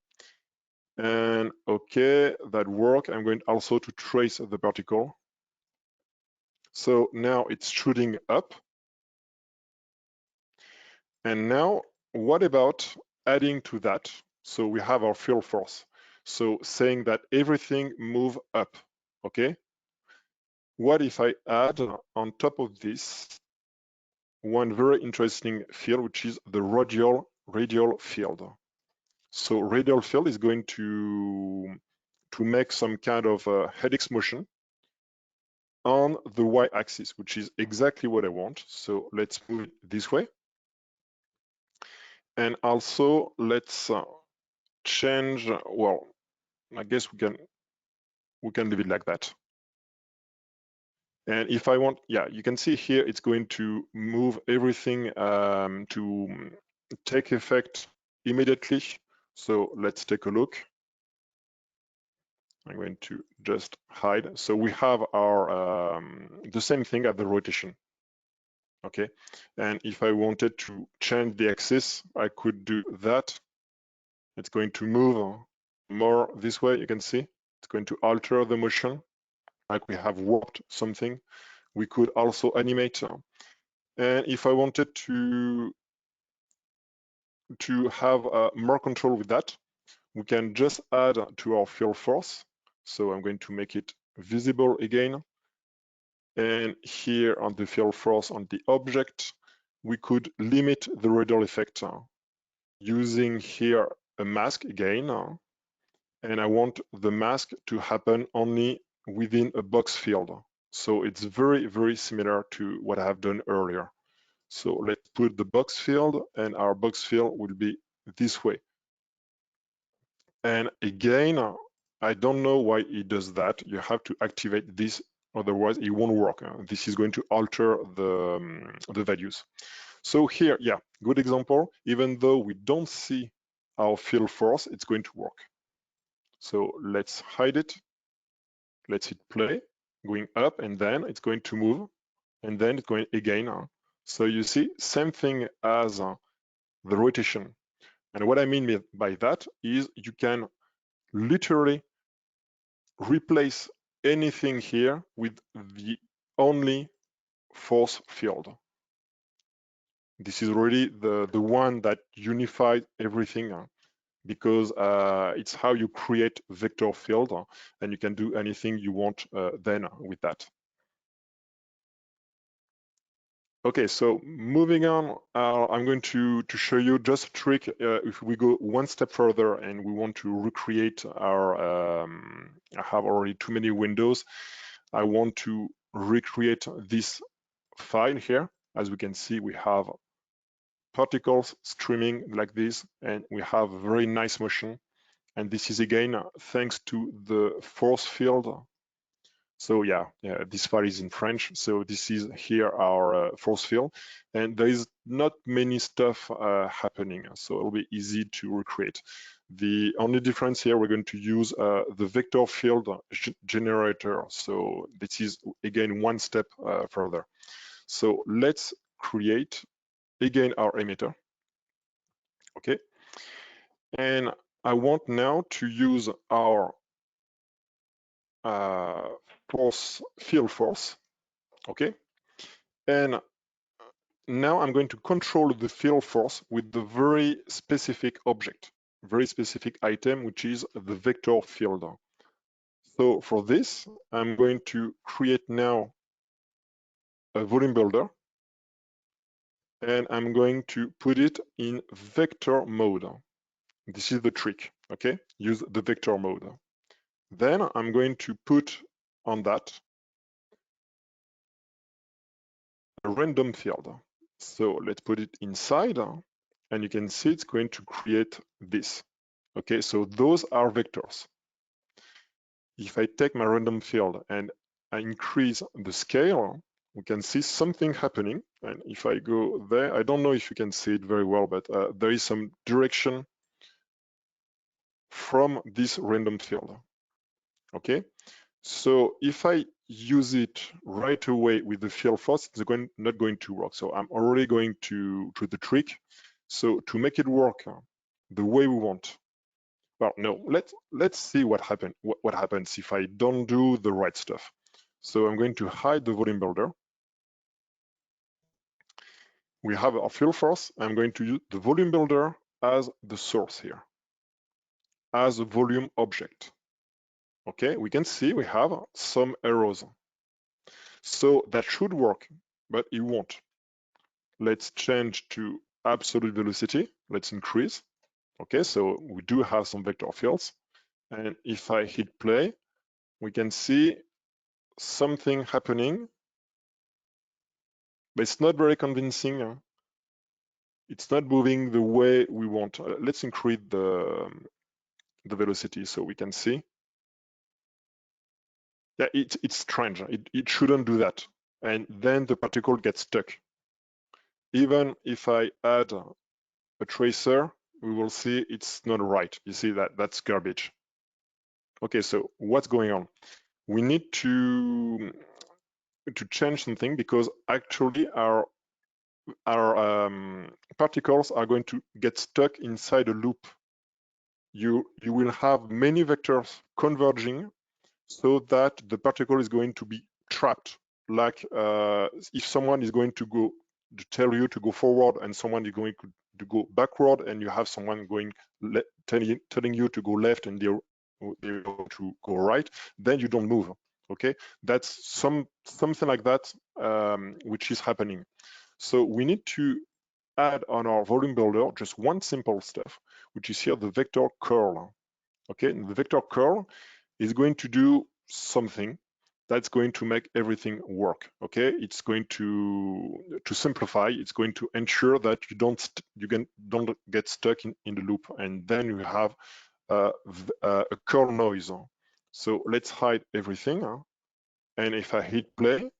And okay, that worked. I'm going also to trace the particle. So now it's shooting up. And now, what about adding to that? So we have our field force. So saying that everything move up, okay? What if I add on top of this one very interesting field, which is the radial field. So radial field is going to make some kind of helix motion on the y-axis, which is exactly what I want. So let's move it this way. And also let's change, well, I guess we can leave it like that. And if I want, yeah, you can see here, it's going to move everything to take effect immediately. So let's take a look. I'm going to just hide. So we have our, the same thing at the rotation. Okay. And if I wanted to change the axis, I could do that. It's going to move more this way, you can see. It's going to alter the motion, like we have warped something. We could also animate. And if I wanted to have more control with that, we can just add to our field force. So I'm going to make it visible again. And here on the field force on the object, we could limit the radial effect using here a mask again. And I want the mask to happen only within a box field. So it's very, very similar to what I have done earlier. So let's put the box field, and our box field will be this way. And again, I don't know why it does that. You have to activate this Otherwise, it won't work. This is going to alter the values. So here, yeah, good example. Even though we don't see our field force, it's going to work. So let's hide it. Let's hit play, going up, and then it's going to move, and then it's going again. So you see, same thing as the rotation. And what I mean by that is you can literally replace anything here with the only force field. This is really the one that unifies everything, because it's how you create vector field, and you can do anything you want then with that. Okay, so moving on, I'm going to show you just a trick. If we go one step further and we want to recreate our, I have already too many windows. I want to recreate this file here. As we can see, we have particles streaming like this, and we have very nice motion. And this is again, thanks to the force field. So yeah, this file is in French. So this is here our force field, and there is not many stuff happening. So it'll be easy to recreate. The only difference here, we're going to use the vector field generator. So this is again one step further. So let's create again our emitter. Okay, and I want now to use our field force. Okay, and now I'm going to control the field force with the very specific object, very specific item, which is the vector field. So for this, I'm going to create now a volume builder, and I'm going to put it in vector mode. This is the trick, okay? Use the vector mode. Then I'm going to put on that a random field. So let's put it inside, and you can see it's going to create this. Okay, so those are vectors. If I take my random field and I increase the scale, we can see something happening. And if I go there, I don't know if you can see it very well, but there is some direction from this random field. Okay, so if I use it right away with the field force, it's not going to work. So I'm already going to the trick. So to make it work the way we want, well, no, let's see what happens if I don't do the right stuff. So I'm going to hide the volume builder. We have our field force. I'm going to use the volume builder as the source here, as a volume object. Okay, we can see we have some arrows. So that should work, but it won't. Let's change to absolute velocity. Let's increase. Okay, so we do have some vector fields. And if I hit play, we can see something happening, but it's not very convincing. It's not moving the way we want. Let's increase the velocity so we can see. Yeah, it's strange. It shouldn't do that. And then the particle gets stuck. Even if I add a tracer, we will see it's not right. You see that's garbage. Okay, so what's going on? We need to change something, because actually our particles are going to get stuck inside a loop. You will have many vectors converging so that the particle is going to be trapped. Like if someone is going to tell you to go forward and someone is going to go backward, and you have someone going telling you to go left and they're to go right, then you don't move. Okay, that's something like that, which is happening. So we need to add on our volume builder just one simple stuff, which is here the vector curl. Okay, and the vector curl is going to do something that's going to make everything work. Okay, it's going to simplify. It's going to ensure that you don't get stuck in the loop, and then you have a curl noise. So let's hide everything. And if I hit play,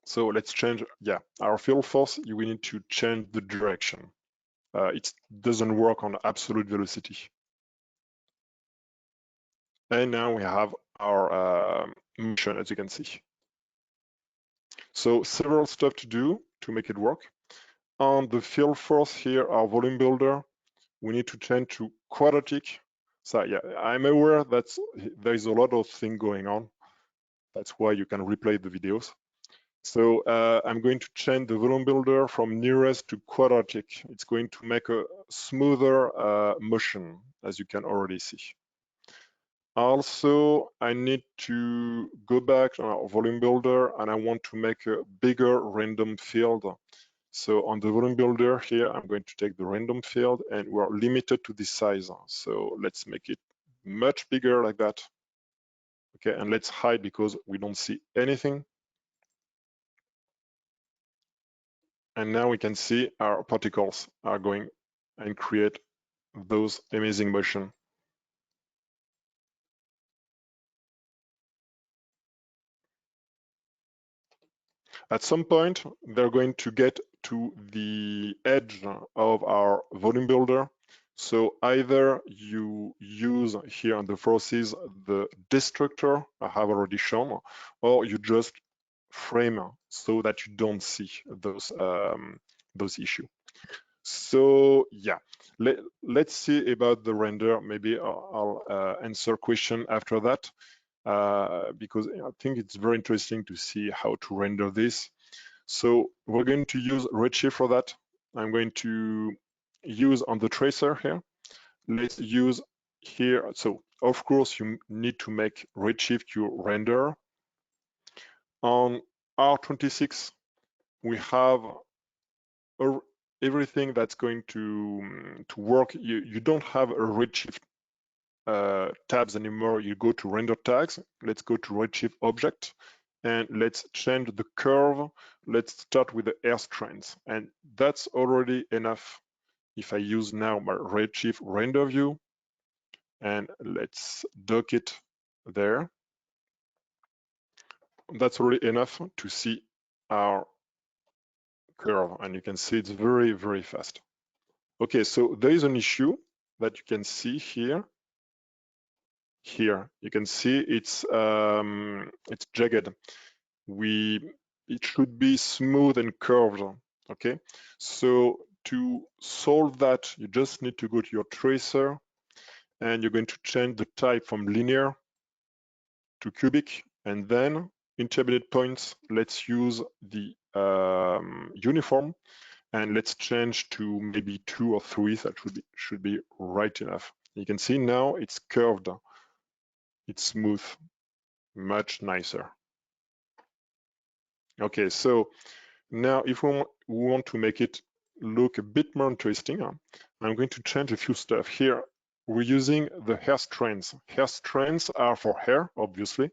so let's change, yeah, our field force, we need to change the direction. It doesn't work on absolute velocity. And now we have our motion, as you can see. So several stuff to do to make it work. On the field force here, our volume builder, we need to change to quadratic. So yeah, I'm aware that there is a lot of things going on. That's why you can replay the videos. So I'm going to change the volume builder from nearest to quadratic. It's going to make a smoother motion, as you can already see. Also, I need to go back to our volume builder and I want to make a bigger random field. So on the volume builder here, I'm going to take the random field and we're limited to this size. So let's make it much bigger like that. Okay, and let's hide because we don't see anything. And now we can see our particles are going and create those amazing motion. At some point, they're going to get to the edge of our volume builder. So either you use here on the forces the Destructor I have already shown, or you just frame so that you don't see those issues. So yeah, let's see about the render. Maybe I'll answer question after that. Because I think it's very interesting to see how to render this. So we're going to use Redshift for that. I'm going to use on the tracer here. Let's use here. So of course you need to make Redshift your render. On R26, we have everything that's going to work. You don't have a Redshift tabs anymore. You go to render tags. Let's go to Redshift object and let's change the curve. Let's start with the air strands, and that's already enough. If I use now my Redshift render view and let's dock it there, that's already enough to see our curve, and you can see it's very, very fast. Okay, so there is an issue that you can see here. Here you can see it's jagged. It should be smooth and curved. Okay, so to solve that, you just need to go to your tracer and you're going to change the type from linear to cubic, and then intermediate points, let's use the uniform and let's change to maybe 2 or 3. That should be right enough. You can see now it's curved. It's smooth, much nicer. Okay, so now if we want to make it look a bit more interesting, I'm going to change a few stuff. Here, we're using the hair strands. Hair strands are for hair, obviously.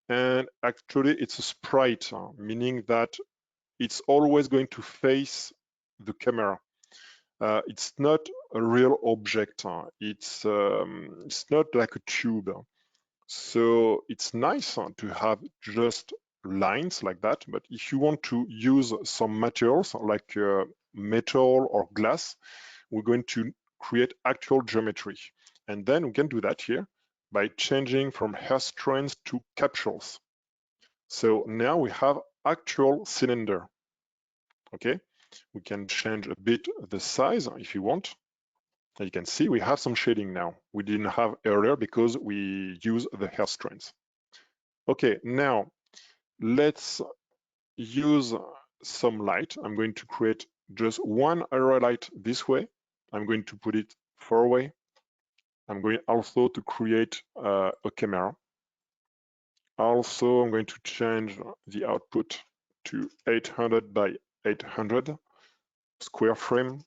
And actually, it's a sprite, meaning that it's always going to face the camera. It's not a real object. It's not like a tube. So it's nice to have just lines like that, but if you want to use some materials like metal or glass, we're going to create actual geometry. And then we can do that here by changing from hair strands to capsules. So now we have actual cylinder. Okay, we can change a bit the size if you want. You can see we have some shading now. We didn't have earlier because we use the hair strands. Okay, now let's use some light. I'm going to create just one area light this way. I'm going to put it far away. I'm going also to create a camera. Also, I'm going to change the output to 800 by 800 square frame.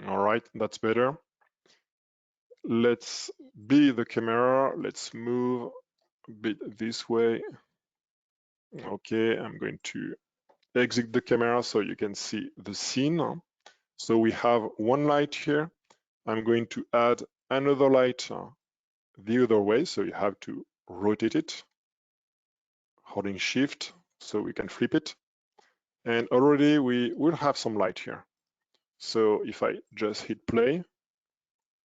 All right, that's better. Let's be the camera. Let's move a bit this way. Okay, I'm going to exit the camera so you can see the scene. So we have one light here. I'm going to add another light the other way. So you have to rotate it, holding Shift, so we can flip it. And already we will have some light here. So if I just hit play,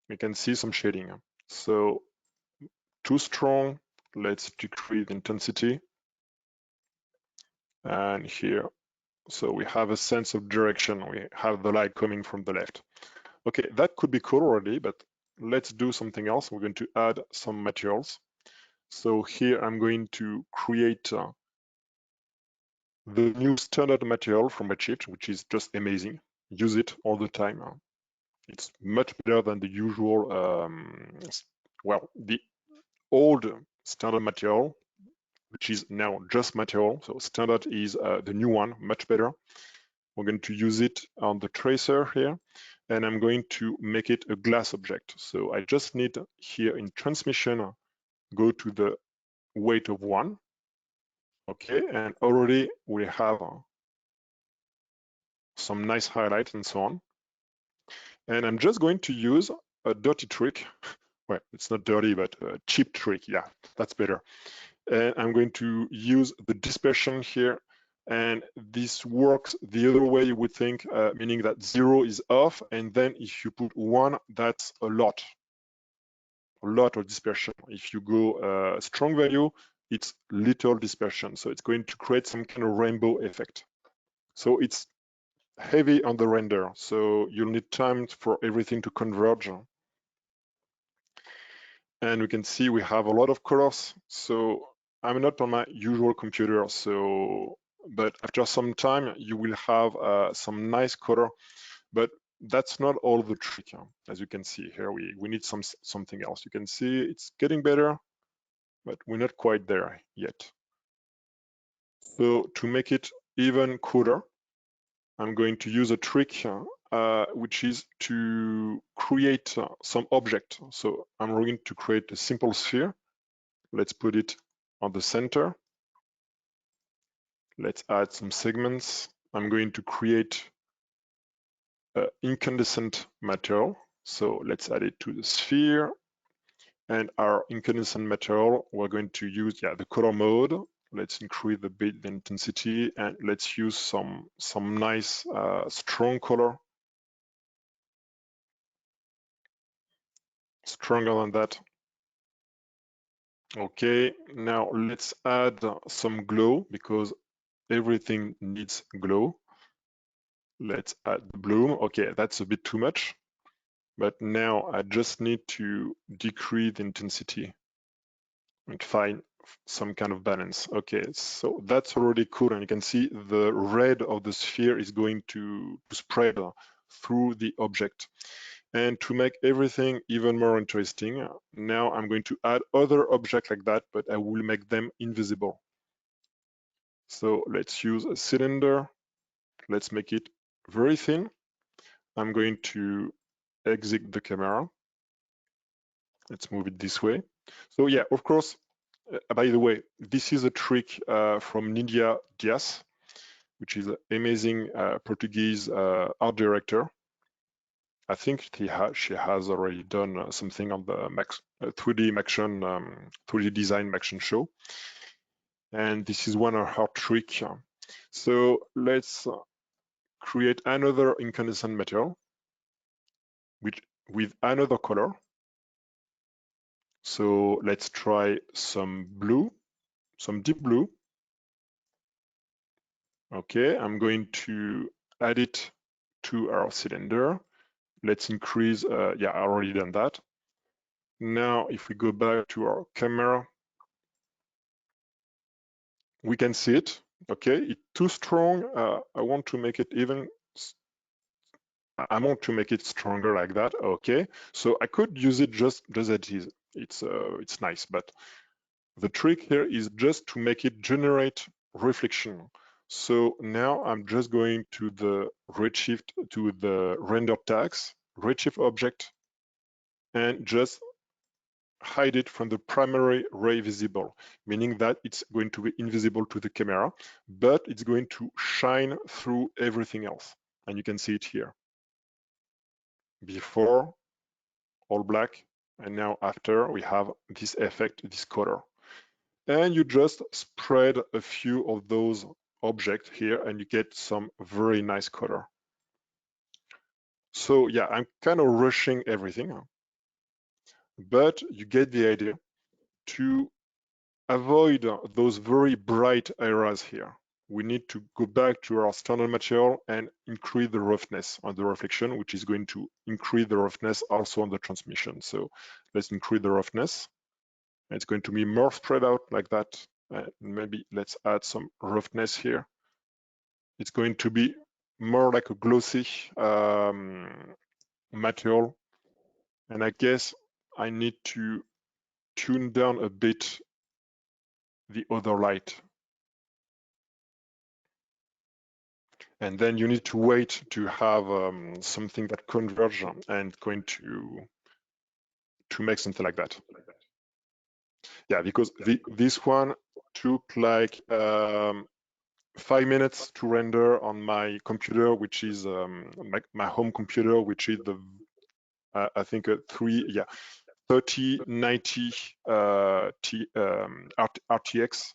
we can see some shading. So too strong, let's decrease the intensity. And here, so we have a sense of direction. We have the light coming from the left. Okay, that could be cool already, but let's do something else. We're going to add some materials. So here I'm going to create the new standard material from Redshift, which is just amazing. Use it all the time. It's much better than the usual, well, the old standard material, which is now just material. So standard is the new one, much better. We're going to use it on the tracer here, and I'm going to make it a glass object. So I just need here in transmission, go to the weight of 1. Okay, and already we have some nice highlights and so on. And I'm just going to use a dirty trick. Well, it's not dirty, but a cheap trick. Yeah, that's better. And I'm going to use the dispersion here. And this works the other way you would think, meaning that 0 is off. And then if you put 1, that's a lot of dispersion. If you go strong value, it's little dispersion. So it's going to create some kind of rainbow effect. So it's heavy on the render. So you'll need time for everything to converge. And we can see we have a lot of colors. So I'm not on my usual computer, so but after some time you will have some nice color, but that's not all the trick. As you can see here, we need something else. You can see it's getting better, but we're not quite there yet. So to make it even cooler, I'm going to use a trick which is to create some object. So I'm going to create a simple sphere. Let's put it on the center. Let's add some segments. I'm going to create an incandescent material. So let's add it to the sphere. And our incandescent material, we're going to use the color mode. Let's increase the bit, the intensity, and let's use some nice strong color. Stronger than that. Okay, now let's add some glow because everything needs glow. Let's add the bloom. Okay, that's a bit too much, but now I just need to decrease the intensity and find some kind of balance. Okay, so that's already cool, and you can see the red of the sphere is going to spread through the object. And to make everything even more interesting, now I'm going to add other objects like that, but I will make them invisible. So let's use a cylinder. Let's make it very thin. I'm going to exit the camera. Let's move it this way. So yeah, of course, by the way, this is a trick from Nidia Dias, which is an amazing Portuguese art director. I think she has already done something on the 3D Maxon, 3D design Maxon show. And this is one of her tricks. So let's create another incandescent material with another color. So let's try some blue, some deep blue. Okay, I'm going to add it to our cylinder. Let's increase, yeah, I already done that. Now, if we go back to our camera, we can see it. Okay, it's too strong. I want to make it even, I want to make it stronger like that. Okay, so I could use it just as it is. It's nice, but the trick here is just to make it generate reflection. So now I'm just going to the Redshift, to the render tags, Redshift object, and just hide it from the primary ray visible, meaning that it's going to be invisible to the camera, but it's going to shine through everything else. And you can see it here. Before, all black, and now after we have this effect, this color. and you just spread a few of those objects here, and you get some very nice color. So yeah, I'm kind of rushing everything, but you get the idea. To avoid those very bright areas here, we need to go back to our standard material and increase the roughness on the reflection, which is going to increase the roughness also on the transmission. So let's increase the roughness. It's going to be more spread out like that. Maybe let's add some roughness here. It's going to be more like a glossy material. And I guess I need to tune down a bit the other light. And then you need to wait to have something that converges and going to make something like that. Yeah, because this one took like 5 minutes to render on my computer, which is my home computer, which is the I think a 3090 RTX.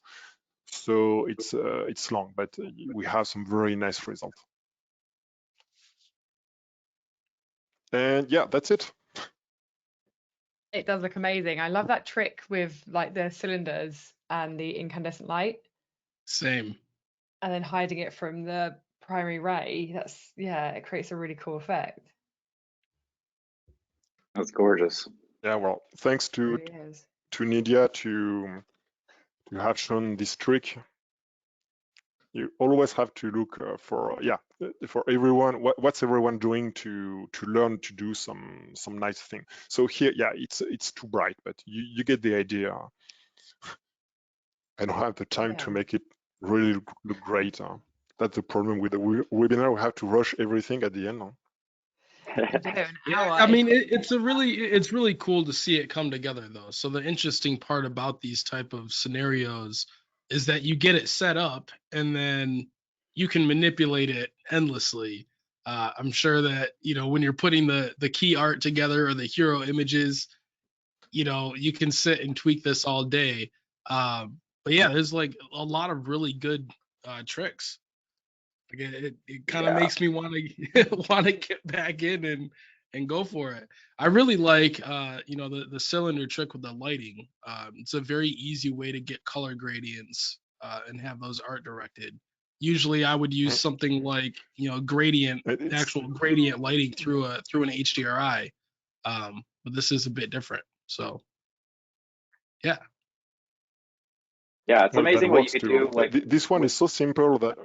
So it's long, but we have some very nice results. And yeah, that's it. It does look amazing. I love that trick with like the cylinders and the incandescent light. Same. And then hiding it from the primary ray. That's, yeah, it creates a really cool effect. That's gorgeous. Yeah, well, thanks to Really is. Nydia to have shown this trick. You always have to look for everyone. What's everyone doing to learn to do some nice thing? So here, yeah, it's too bright, but you get the idea. I don't have the time to make it really look great. That's the problem with the webinar. We have to rush everything at the end. Yeah, I mean, it's really cool to see it come together though. So the interesting part about these type of scenarios is that you get it set up and then you can manipulate it endlessly. I'm sure that, you know, when you're putting the key art together or the hero images, you know, you can sit and tweak this all day. But yeah, there's like a lot of really good tricks. Like it kind of makes me want to get back in and go for it. I really like you know, the cylinder trick with the lighting. It's a very easy way to get color gradients and have those art directed. Usually I would use something like, you know, actual gradient lighting through an HDRI. But this is a bit different. So yeah. Yeah, it's amazing what you could do. Like this one is so simple that.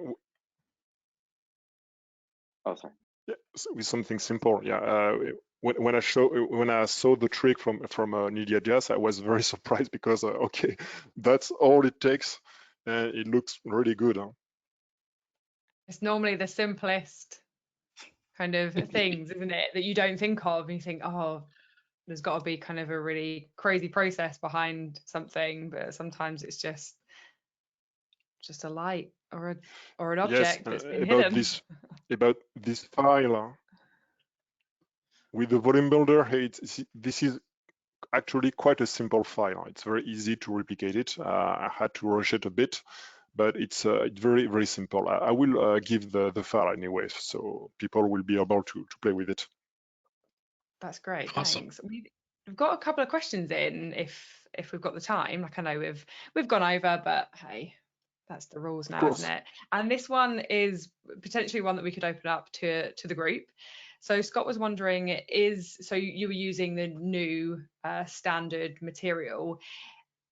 Oh, sorry. Yeah, with something simple. Yeah, when I saw the trick from Nydia Diaz, I was very surprised because okay, that's all it takes, and it looks really good. Huh? It's normally the simplest kind of things, isn't it, that you don't think of, and you think, oh, there's got to be kind of a really crazy process behind something, but sometimes it's just a light or an object that's been hidden. About this file with the volume builder, this is actually quite a simple file. It's very easy to replicate it. I had to rush it a bit, but it's very, very simple. I will give the file anyway, so people will be able to play with it. That's great. Awesome. Thanks. We've got a couple of questions in if we've got the time. Like, I know we've gone over, but hey, that's the rules now, isn't it? And this one is potentially one that we could open up to the group. So Scott was wondering, so you were using the new standard material.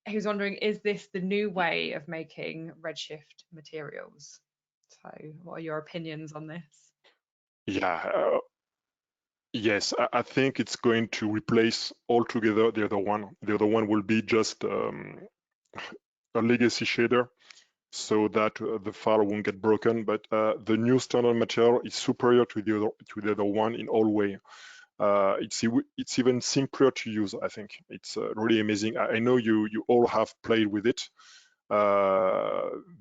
He was wondering, is this the new way of making Redshift materials? So what are your opinions on this? Yeah, yes, I think it's going to replace altogether the other one. The other one will be just a legacy shader, so that the file won't get broken. But the new standard material is superior to the other one in all way. It's even simpler to use. I think it's really amazing. I know you all have played with it.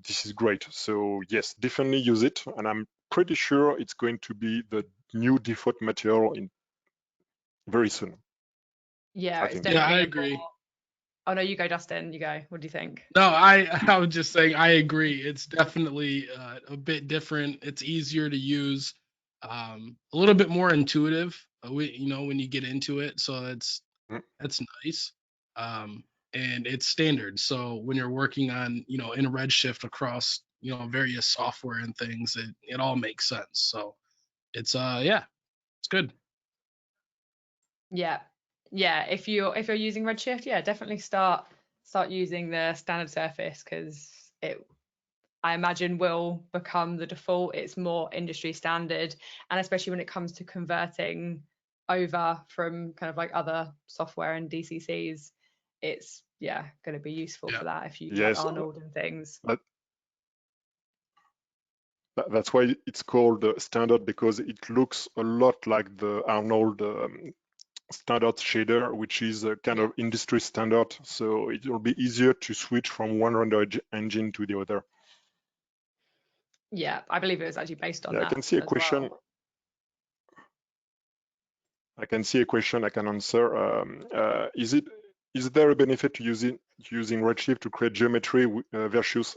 This is great. So yes, definitely use it, and I'm pretty sure it's going to be the new default material in very soon. Yeah, it's I agree. Oh no, you go, Dustin. You go. What do you think? No, I was just saying I agree. It's definitely a bit different. It's easier to use, a little bit more intuitive. When you get into it, so that's nice. Um, and it's standard. So when you're working on, in Redshift across, various software and things, it all makes sense. So it's yeah, it's good. Yeah, yeah. If you're using Redshift, yeah, definitely start using the standard surface, because I imagine will become the default. It's more industry standard, and especially when it comes to converting over from kind of like other software and DCCs, it's going to be useful for that if you use like Yes, Arnold and things. that's why it's called standard, because it looks a lot like the Arnold standard shader, which is a kind of industry standard. So it will be easier to switch from one render engine to the other. Yeah, I believe it was actually based on I that can see a as question. well. I can see a question I can answer. Is there a benefit to using Redshift to create geometry versus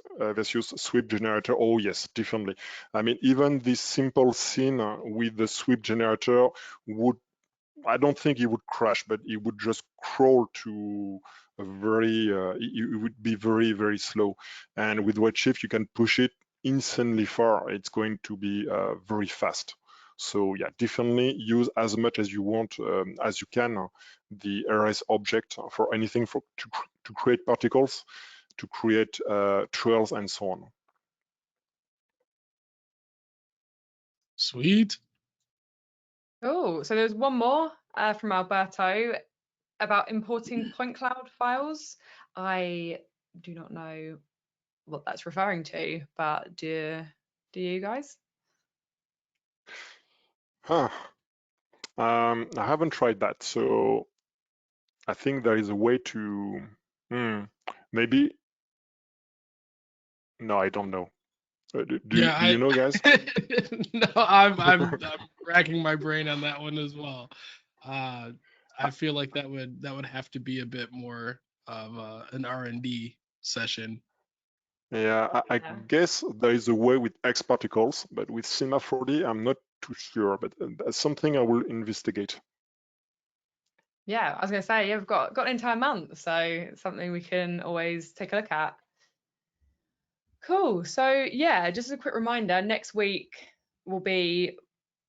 sweep generator? Oh yes, definitely. I mean, even this simple scene with the sweep generator I don't think it would crash, but it would just crawl to a very, it would be very, very slow. And with Redshift, you can push it insanely far. It's going to be very fast. So yeah, definitely use as much as you want, as you can, the RS object for anything to create particles, to create trails and so on. Sweet. Oh, so there's one more from Alberto about importing point cloud files. I do not know what that's referring to, but do you guys? Huh. I haven't tried that, so I think there is a way to, maybe, no, I don't know. Do Yeah, you know, guys? no, I'm racking my brain on that one as well. I feel like that would have to be a bit more of an R&D session. Yeah, I guess there is a way with X particles, but with Cinema 4D, I'm not too sure, but that's something I will investigate. Yeah, I was going to say, we've got an entire month, so it's something we can always take a look at. Cool. So yeah, just a quick reminder, next week will be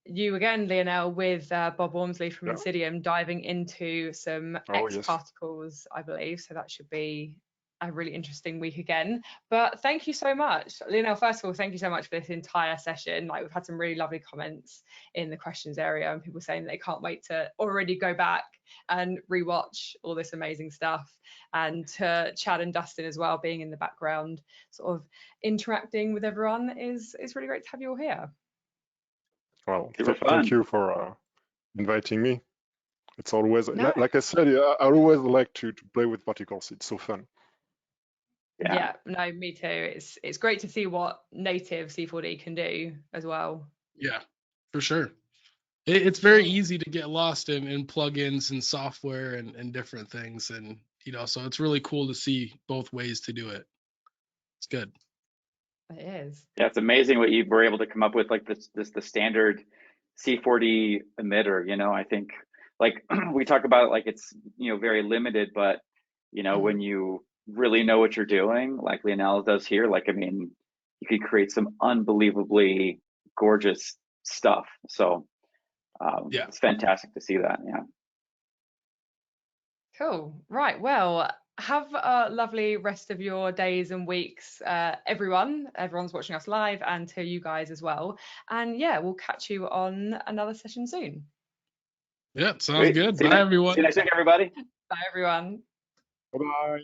you again, Lionel, with Bob Wormsley from Insidium, diving into some X particles, I believe. So that should be a really interesting week again. But thank you so much, Lionel. First of all, thank you so much for this entire session. Like, we've had some really lovely comments in the questions area, and people saying they can't wait to already go back and rewatch all this amazing stuff. And to Chad and Dustin as well, being in the background, sort of interacting with everyone, is really great to have you all here. Well, thank you for inviting me. It's always, like I said, I always like to play with particles. It's so fun. Yeah, no, me too. It's great to see what native C4D can do as well. Yeah, for sure. It's very easy to get lost in plugins and software and different things, and so it's really cool to see both ways to do it. It's good. It is. Yeah, it's amazing what you were able to come up with, like the standard C4D emitter. I think, like, we talk about it like it's very limited, but when you really know what you're doing, like Lionel does here, like, I mean, you could create some unbelievably gorgeous stuff. So yeah, it's fantastic to see that. Yeah. Cool. Right. Well, have a lovely rest of your days and weeks, everyone's watching us live, and to you guys as well. And yeah, we'll catch you on another session soon. Yeah, sounds good. Bye, everyone. See you next week, everybody. Bye, everyone. Bye-bye.